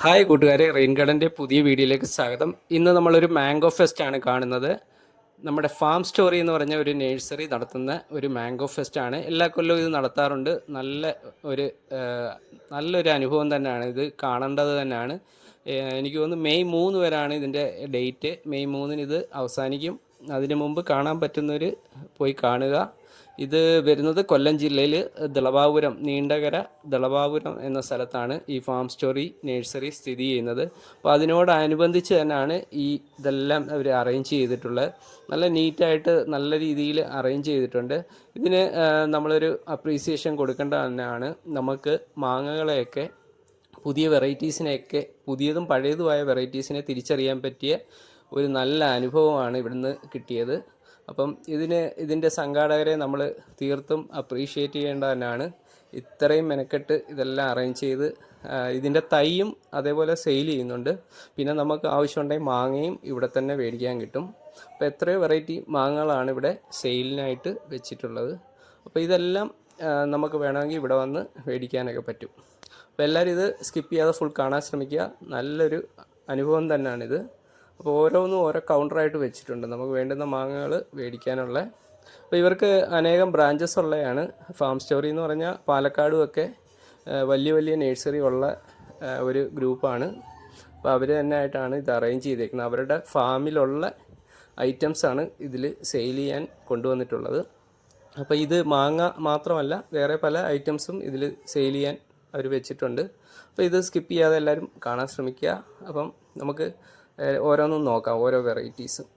Hi കൂട്ടുകാരെ, rain ഗാർഡൻ്റെ പുതിയ വീഡിയോയിലേക്ക് സ്വാഗതം. ഇന്ന് നമ്മളൊരു മാംഗോ ഫെസ്റ്റ് ആണ് കാണുന്നത്. നമ്മുടെ ഫാം സ്റ്റോറി എന്ന് പറഞ്ഞ ഒരു നഴ്സറി നടത്തുന്ന ഒരു മാംഗോ ഫെസ്റ്റ് ആണ്. എല്ലാ കൊല്ലവും ഇത് നടത്താറുണ്ട്. ഒരു നല്ലൊരു അനുഭവം തന്നെയാണ്. ഇത് കാണേണ്ടത് തന്നെയാണ്. എനിക്ക് തോന്നുന്നു മെയ് 3 വരെയാണ് ഇതിൻ്റെ ഡേറ്റ്. മെയ് 3 ഇത് അവസാനിക്കും. അതിനു മുമ്പ് കാണാൻ പറ്റുന്നവർ പോയി കാണുക. ഇത് വരുന്നത് കൊല്ലം ജില്ലയിൽ ദളവാപുരം, നീണ്ടകര ദളവാപുരം എന്ന സ്ഥലത്താണ് ഈ ഫാം സ്റ്റോറി നഴ്സറി സ്ഥിതി ചെയ്യുന്നത്. അപ്പോൾ അതിനോടനുബന്ധിച്ച് തന്നെയാണ് ഇതെല്ലാം അവർ അറേഞ്ച് ചെയ്തിട്ടുള്ളത്. നല്ല നീറ്റായിട്ട് നല്ല രീതിയിൽ അറേഞ്ച് ചെയ്തിട്ടുണ്ട്. ഇതിന് നമ്മളൊരു അപ്രീസിയേഷൻ കൊടുക്കേണ്ട തന്നെയാണ്. നമുക്ക് മാങ്ങകളെയൊക്കെ പുതിയ വെറൈറ്റീസിനെയൊക്കെ പുതിയതും പഴയതുമായ വെറൈറ്റീസിനെ തിരിച്ചറിയാൻ പറ്റിയ ഒരു നല്ല അനുഭവമാണ് ഇവിടുന്ന് കിട്ടിയത്. അപ്പം ഇതിൻ്റെ സംഘാടകരെ നമ്മൾ തീർത്തും അപ്രീഷിയേറ്റ് ചെയ്യേണ്ട തന്നെയാണ്. ഇത്രയും മെനക്കെട്ട് ഇതെല്ലാം അറേഞ്ച് ചെയ്ത് ഇതിൻ്റെ തൈയും അതേപോലെ സെയിൽ ചെയ്യുന്നുണ്ട്. പിന്നെ നമുക്ക് ആവശ്യമുണ്ടെങ്കിൽ മാങ്ങയും ഇവിടെ തന്നെ മേടിക്കാൻ കിട്ടും. അപ്പോൾ എത്രയോ വെറൈറ്റി മാങ്ങകളാണ് ഇവിടെ സെയിലിനായിട്ട് വെച്ചിട്ടുള്ളത്. അപ്പോൾ ഇതെല്ലാം നമുക്ക് വേണമെങ്കിൽ ഇവിടെ വന്ന് മേടിക്കാനൊക്കെ പറ്റും. അപ്പോൾ എല്ലാവരും ഇത് സ്കിപ്പ് ചെയ്യാതെ ഫുൾ കാണാൻ ശ്രമിക്കുക. നല്ലൊരു അനുഭവം തന്നെയാണിത്. അപ്പോൾ ഓരോന്നും ഓരോ കൗണ്ടറായിട്ട് വെച്ചിട്ടുണ്ട് നമുക്ക് വേണ്ടുന്ന മാങ്ങകൾ മേടിക്കാനുള്ള. അപ്പോൾ ഇവർക്ക് അനേകം ബ്രാഞ്ചസ് ഉള്ളതാണ്. ഫാം സ്റ്റോറി എന്ന് പറഞ്ഞാൽ പാലക്കാടുമൊക്കെ വലിയ വലിയ നഴ്സറി ഉള്ള ഒരു ഗ്രൂപ്പാണ്. അപ്പോൾ അവർ തന്നെ ആയിട്ടാണ് ഇത് അറേഞ്ച് ചെയ്തേക്കുന്നത്. അവരുടെ ഫാമിലുള്ള ഐറ്റംസാണ് ഇതിൽ സെയിൽ ചെയ്യാൻ കൊണ്ടുവന്നിട്ടുള്ളത്. അപ്പോൾ ഇത് മാങ്ങ മാത്രമല്ല, വേറെ പല ഐറ്റംസും ഇതിൽ സെയിൽ ചെയ്യാൻ അവർ വെച്ചിട്ടുണ്ട്. അപ്പോൾ ഇത് സ്കിപ്പ് ചെയ്യാതെ എല്ലാവരും കാണാൻ ശ്രമിക്കുക. അപ്പം നമുക്ക് ഓരോന്നും നോക്കാം, ഓരോ വെറൈറ്റീസും.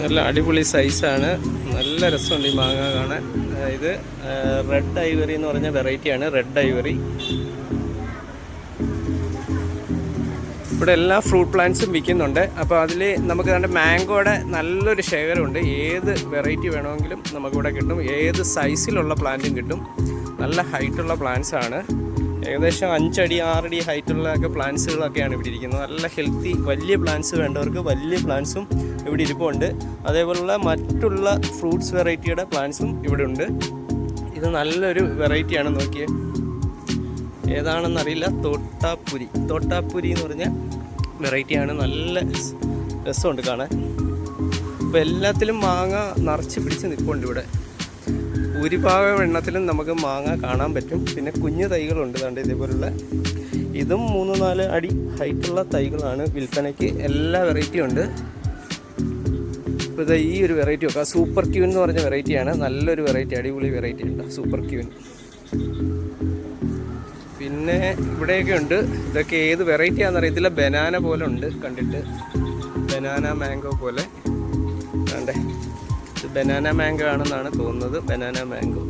നല്ല അടിപൊളി സൈസാണ്. നല്ല രസമുണ്ട് ഈ മാങ്ങ കാണാൻ. ഇത് റെഡ് ഐവറി എന്ന് പറഞ്ഞ വെറൈറ്റിയാണ്. Red Ivory. ഇവിടെ എല്ലാ ഫ്രൂട്ട് പ്ലാന്റ്സും വിൽക്കുന്നുണ്ട്. അപ്പോൾ അതിൽ നമുക്ക് കണ്ട മാംഗോയുടെ നല്ലൊരു ശേഖരമുണ്ട്. ഏത് വെറൈറ്റി വേണമെങ്കിലും നമുക്കിവിടെ കിട്ടും. ഏത് സൈസിലുള്ള പ്ലാന്റും കിട്ടും. നല്ല ഹൈറ്റുള്ള പ്ലാന്റ്സ് ആണ്. ഏകദേശം 5 അടി 6 അടി ഹൈറ്റുള്ള പ്ലാന്റ്സുകളൊക്കെയാണ് ഇവിടെ ഇരിക്കുന്നത്. നല്ല ഹെൽത്തി വലിയ പ്ലാന്റ്സ് വേണ്ടവർക്ക് വലിയ പ്ലാന്റ്സും ഇവിടെ ഇരിപ്പുണ്ട്. അതേപോലുള്ള മറ്റുള്ള ഫ്രൂട്ട്സ് വെറൈറ്റിയുടെ പ്ലാന്റ്സും ഇവിടെ ഉണ്ട്. ഇത് നല്ലൊരു വെറൈറ്റിയാണ്. നോക്കിയേ, ഏതാണെന്നറിയില്ല. തോട്ടാപ്പുരി എന്ന് പറഞ്ഞ വെറൈറ്റിയാണ്. നല്ല രസമുണ്ട് കാണാൻ. ഇപ്പോൾ എല്ലാത്തിലും മാങ്ങ നിറച്ച് പിടിച്ച് നിൽപ്പുണ്ട് ഇവിടെ. ഭൂരിഭാഗം എണ്ണത്തിലും നമുക്ക് മാങ്ങ കാണാൻ പറ്റും. പിന്നെ കുഞ്ഞു തൈകളുണ്ട് കണ്ട് ഇതേപോലുള്ള. ഇതും 3-4 അടി ഹൈറ്റുള്ള തൈകളാണ് വിൽപ്പനയ്ക്ക്. എല്ലാ വെറൈറ്റിയും ഉണ്ട്. ഇപ്പോൾ ഇത് ഈ ഒരു വെറൈറ്റി നോക്കാം. സൂപ്പർ ക്യൂൻ എന്ന് പറഞ്ഞ വെറൈറ്റിയാണ്. നല്ലൊരു വെറൈറ്റി, അടിപൊളി വെറൈറ്റി ഉണ്ട് സൂപ്പർ ക്യൂൻ. പിന്നെ ഇവിടെയൊക്കെ ഉണ്ട്. ഇതൊക്കെ ഏത് വെറൈറ്റി ആണെന്നറിയത്തില്ല. ബനാന പോലെ ഉണ്ട് കണ്ടിട്ട്. ബനാന മാംഗോ പോലെ കണ്ടേ. ഇത് ബനാന മാംഗോ ആണെന്നാണ് തോന്നുന്നത്. Banana mango.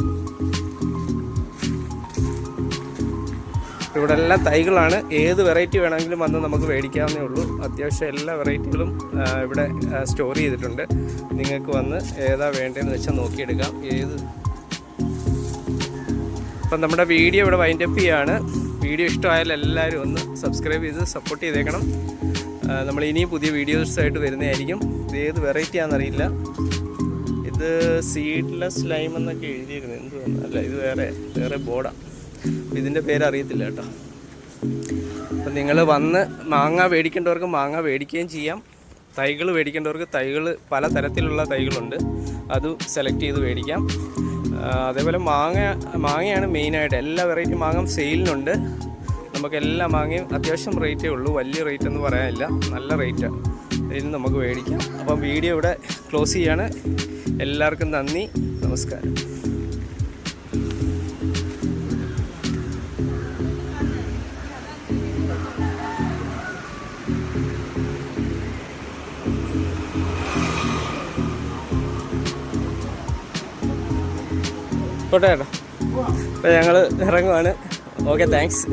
ഇവിടെ എല്ലാം തൈകളാണ്. ഏത് വെറൈറ്റി വേണമെങ്കിലും വന്ന് നമുക്ക് മേടിക്കാവുന്നേ ഉള്ളൂ. അത്യാവശ്യം എല്ലാ വെറൈറ്റികളും ഇവിടെ സ്റ്റോർ ചെയ്തിട്ടുണ്ട്. നിങ്ങൾക്ക് വന്ന് ഏതാ വേണ്ടതെന്ന് വെച്ചാൽ നോക്കിയെടുക്കാം. അപ്പം നമ്മുടെ വീഡിയോ ഇവിടെ വൈൻഡപ്പ് ചെയ്യാണ്. വീഡിയോ ഇഷ്ടമായാൽ എല്ലാവരും ഒന്ന് സബ്സ്ക്രൈബ് ചെയ്ത് സപ്പോർട്ട് ചെയ്തേക്കണം. നമ്മൾ ഇനിയും പുതിയ വീഡിയോസായിട്ട് വരുന്നതായിരിക്കും. ഇത് ഏത് വെറൈറ്റി ആണെന്നറിയില്ല. ഇത് സീഡ്ലെസ് ലൈം എന്നൊക്കെ എഴുതിയിരുന്നു. എന്ത് അല്ല, ഇത് വേറെ ബോർഡാണ്. ഇതിൻ്റെ പേരറിയത്തില്ല കേട്ടോ. അപ്പം നിങ്ങൾ വന്ന് മാങ്ങ മേടിക്കേണ്ടവർക്ക് മാങ്ങ മേടിക്കുകയും ചെയ്യാം. തൈകൾ മേടിക്കേണ്ടവർക്ക് തൈകൾ പല തരത്തിലുള്ള തൈകളുണ്ട്. അത് സെലക്ട് ചെയ്ത് മേടിക്കാം. അതേപോലെ മാങ്ങയാണ് മെയിനായിട്ട്. എല്ലാ വെറൈറ്റി മാങ്ങ സെയിലിനുണ്ട്. നമുക്ക് എല്ലാ മാങ്ങയും അത്യാവശ്യം റേറ്റേ ഉള്ളൂ. വലിയ റേറ്റ് എന്ന് പറയാനില്ല. നല്ല റേറ്റാണ്. ഇതിന് നമുക്ക് മേടിക്കാം. അപ്പം വീഡിയോ ഇവിടെ ക്ലോസ് ചെയ്യാണ്. എല്ലാവർക്കും നന്ദി, നമസ്കാരം. പോട്ടെ ചേട്ടാ. അപ്പം ഞങ്ങൾ ഇറങ്ങുവാണ്. Okay, thanks.